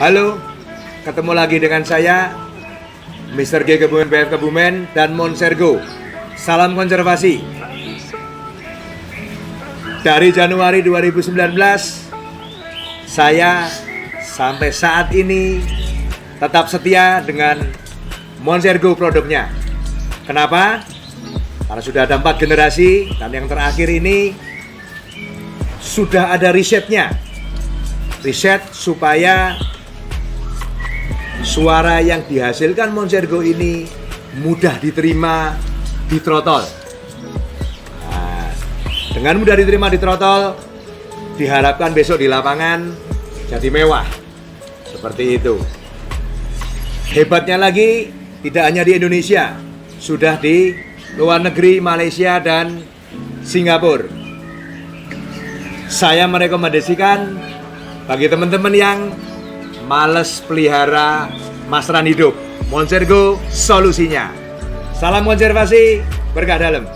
Halo, ketemu lagi dengan saya Mr. G Kebumen BF Kebumen dan Monsergo. Salam konservasi. Dari Januari 2019 saya sampai saat ini tetap setia dengan Monsergo produknya. Kenapa? Karena sudah ada 4 generasi dan yang terakhir ini sudah ada risetnya. Riset supaya suara yang dihasilkan Monsergo ini mudah diterima di trotol. Nah, dengan mudah diterima di trotol, diharapkan besok di lapangan jadi mewah. Seperti itu. Hebatnya lagi, tidak hanya di Indonesia, sudah di luar negeri, Malaysia dan Singapura. Saya merekomendasikan bagi teman-teman yang males pelihara masteran hidup, Monsergo solusinya. Salam konservasi, berkah dalam.